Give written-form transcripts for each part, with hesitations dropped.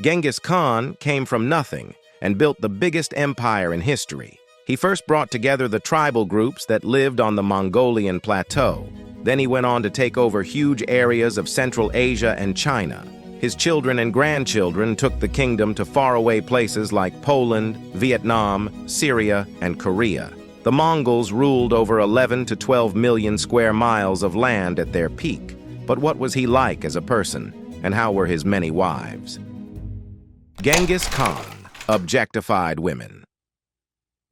Genghis Khan came from nothing and built the biggest empire in history. He first brought together the tribal groups that lived on the Mongolian Plateau. Then he went on to take over huge areas of Central Asia and China. His children and grandchildren took the kingdom to faraway places like Poland, Vietnam, Syria, and Korea. The Mongols ruled over 11 to 12 million square miles of land at their peak. But what was he like as a person, and how were his many wives? Genghis Khan, Objectified Women.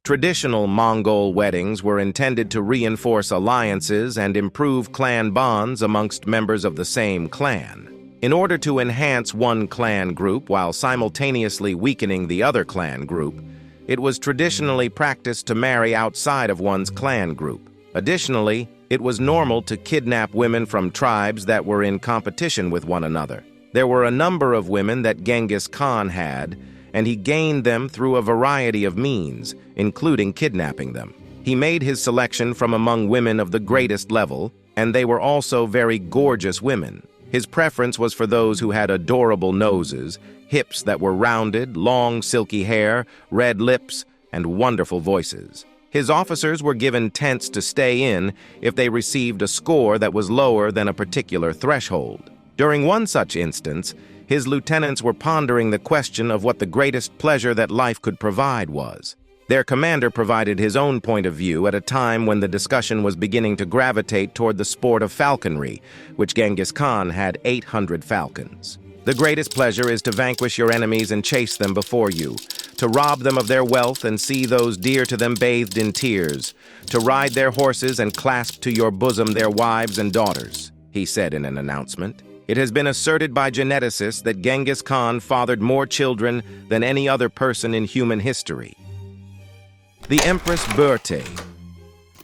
Traditional Mongol weddings were intended to reinforce alliances and improve clan bonds amongst members of the same clan. In order to enhance one clan group while simultaneously weakening the other clan group, it was traditionally practiced to marry outside of one's clan group. Additionally, it was normal to kidnap women from tribes that were in competition with one another. There were a number of women that Genghis Khan had, and he gained them through a variety of means, including kidnapping them. He made his selection from among women of the greatest level, and they were also very gorgeous women. His preference was for those who had adorable noses, hips that were rounded, long silky hair, red lips, and wonderful voices. His officers were given tents to stay in if they received a score that was lower than a particular threshold. During one such instance, his lieutenants were pondering the question of what the greatest pleasure that life could provide was. Their commander provided his own point of view at a time when the discussion was beginning to gravitate toward the sport of falconry, which Genghis Khan had 800 falcons. The greatest pleasure is to vanquish your enemies and chase them before you, to rob them of their wealth and see those dear to them bathed in tears, to ride their horses and clasp to your bosom their wives and daughters, he said in an announcement. It has been asserted by geneticists that Genghis Khan fathered more children than any other person in human history. The Empress Borte.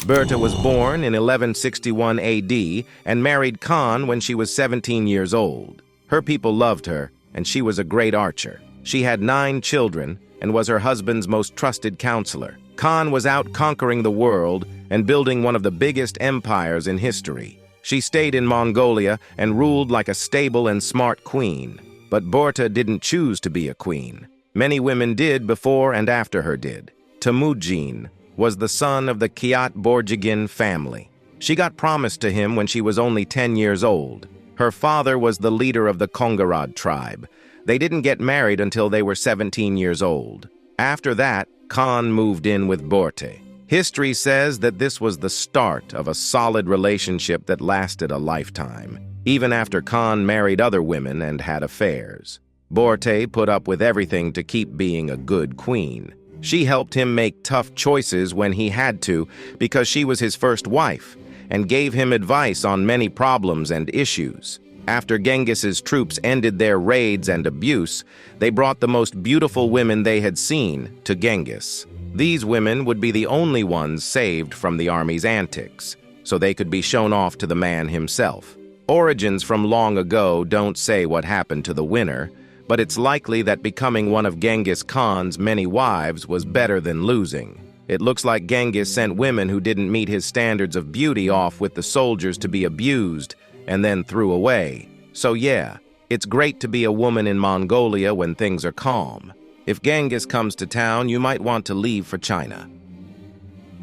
Borte was born in 1161 AD and married Khan when she was 17 years old. Her people loved her, and she was a great archer. She had 9 children and was her husband's most trusted counselor. Khan was out conquering the world and building one of the biggest empires in history. She stayed in Mongolia and ruled like a stable and smart queen. But Borte didn't choose to be a queen. Many women did before and after her did. Temujin was the son of the Kiat-Borjigin family. She got promised to him when she was only 10 years old. Her father was the leader of the Kongarad tribe. They didn't get married until they were 17 years old. After that, Khan moved in with Borte. History says that this was the start of a solid relationship that lasted a lifetime, even after Khan married other women and had affairs. Borte put up with everything to keep being a good queen. She helped him make tough choices when he had to because she was his first wife, and gave him advice on many problems and issues. After Genghis's troops ended their raids and abuse, they brought the most beautiful women they had seen to Genghis. These women would be the only ones saved from the army's antics, so they could be shown off to the man himself. Origins from long ago don't say what happened to the winner, but it's likely that becoming one of Genghis Khan's many wives was better than losing. It looks like Genghis sent women who didn't meet his standards of beauty off with the soldiers to be abused and then threw away. So yeah, it's great to be a woman in Mongolia when things are calm. If Genghis comes to town, you might want to leave for China.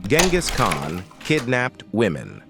Genghis Khan kidnapped women.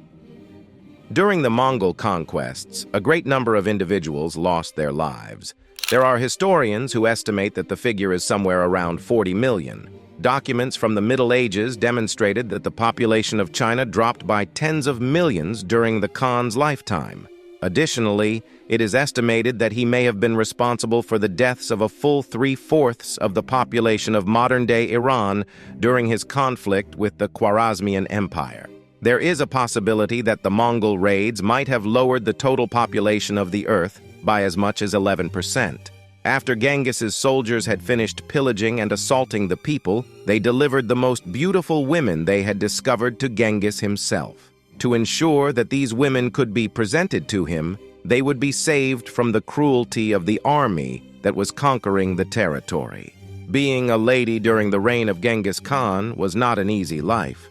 During the Mongol conquests, a great number of individuals lost their lives. There are historians who estimate that the figure is somewhere around 40 million. Documents from the Middle Ages demonstrated that the population of China dropped by tens of millions during the Khan's lifetime. Additionally, it is estimated that he may have been responsible for the deaths of a full 3/4 of the population of modern-day Iran during his conflict with the Khwarezmian Empire. There is a possibility that the Mongol raids might have lowered the total population of the earth by as much as 11%. After Genghis's soldiers had finished pillaging and assaulting the people, they delivered the most beautiful women they had discovered to Genghis himself. To ensure that these women could be presented to him, they would be saved from the cruelty of the army that was conquering the territory. Being a lady during the reign of Genghis Khan was not an easy life.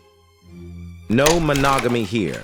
No monogamy here.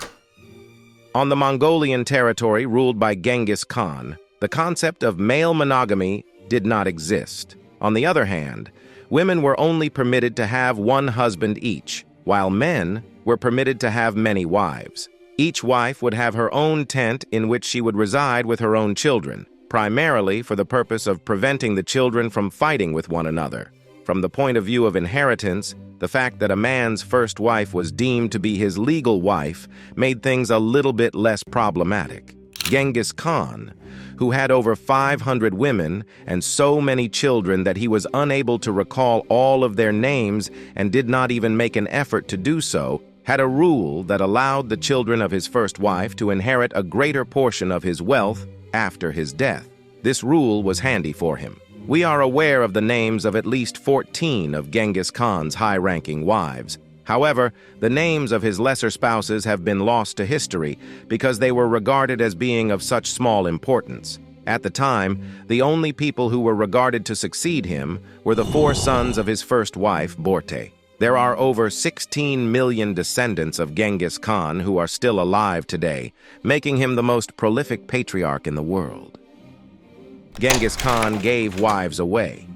On the Mongolian territory ruled by Genghis Khan, the concept of male monogamy did not exist. On the other hand, women were only permitted to have one husband each, while men were permitted to have many wives. Each wife would have her own tent in which she would reside with her own children, primarily for the purpose of preventing the children from fighting with one another. From the point of view of inheritance, the fact that a man's first wife was deemed to be his legal wife made things a little bit less problematic. Genghis Khan, who had over 500 women and so many children that he was unable to recall all of their names and did not even make an effort to do so, had a rule that allowed the children of his first wife to inherit a greater portion of his wealth after his death. This rule was handy for him. We are aware of the names of at least 14 of Genghis Khan's high-ranking wives. However, the names of his lesser spouses have been lost to history because they were regarded as being of such small importance. At the time, the only people who were regarded to succeed him were the 4 sons of his first wife, Borte. There are over 16 million descendants of Genghis Khan who are still alive today, making him the most prolific patriarch in the world. Genghis Khan gave wives away.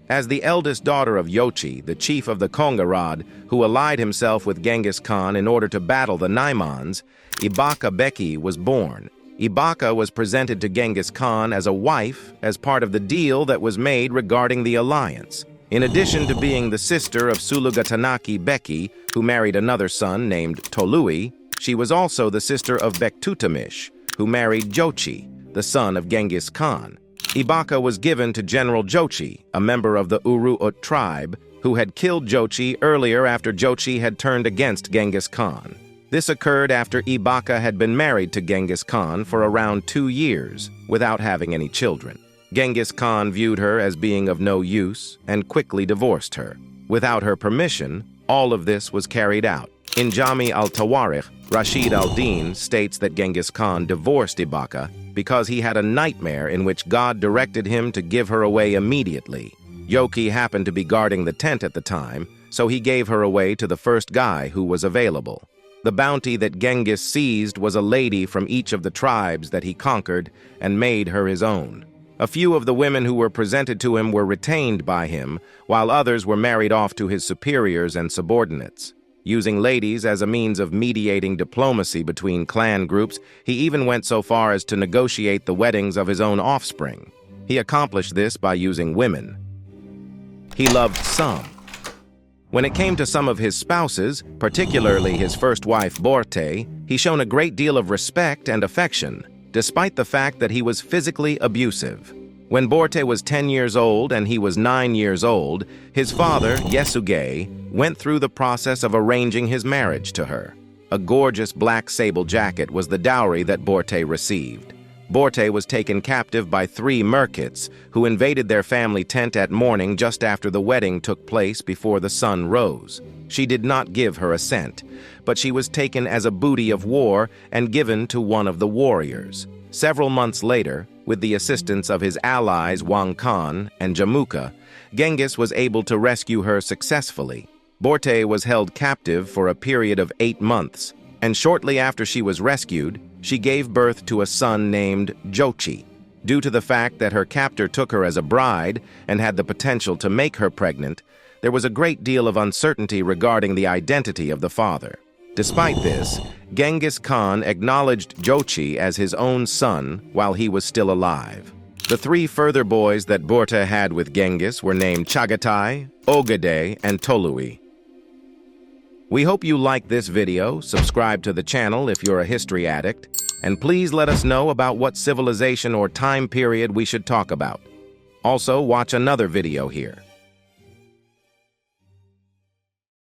As the eldest daughter of Yochi, the chief of the Kongarad, who allied himself with Genghis Khan in order to battle the Naimans, Ibaka Beki was born. Ibaka was presented to Genghis Khan as a wife as part of the deal that was made regarding the alliance. In addition to being the sister of Sulugatanaki Beki, who married another son named Tolui, she was also the sister of Bektutamish, who married Jochi, the son of Genghis Khan. Ibaka was given to General Jochi, a member of the Uruut tribe, who had killed Jochi earlier after Jochi had turned against Genghis Khan. This occurred after Ibaka had been married to Genghis Khan for around 2 years, without having any children. Genghis Khan viewed her as being of no use and quickly divorced her. Without her permission, all of this was carried out. In Jami al-Tawarikh, Rashid al-Din states that Genghis Khan divorced Ibaka because he had a nightmare in which God directed him to give her away immediately. Yoki happened to be guarding the tent at the time, so he gave her away to the first guy who was available. The bounty that Genghis seized was a lady from each of the tribes that he conquered and made her his own. A few of the women who were presented to him were retained by him, while others were married off to his superiors and subordinates. Using ladies as a means of mediating diplomacy between clan groups, he even went so far as to negotiate the weddings of his own offspring. He accomplished this by using women. He loved some. When it came to some of his spouses, particularly his first wife Borte, he shown a great deal of respect and affection, despite the fact that he was physically abusive. When Borte was 10 years old and he was 9 years old, his father, Yesuge, went through the process of arranging his marriage to her. A gorgeous black sable jacket was the dowry that Borte received. Borte was taken captive by 3 merkits, who invaded their family tent at morning just after the wedding took place before the sun rose. She did not give her assent, but she was taken as a booty of war and given to one of the warriors. Several months later, with the assistance of his allies Wang Khan and Jamuka, Genghis was able to rescue her successfully. Borte was held captive for a period of 8 months, and shortly after she was rescued, she gave birth to a son named Jochi. Due to the fact that her captor took her as a bride and had the potential to make her pregnant, there was a great deal of uncertainty regarding the identity of the father. Despite this, Genghis Khan acknowledged Jochi as his own son while he was still alive. The 3 further boys that Borte had with Genghis were named Chagatai, Ogade, and Tolui. We hope you liked this video, subscribe to the channel if you're a history addict, and please let us know about what civilization or time period we should talk about. Also, watch another video here.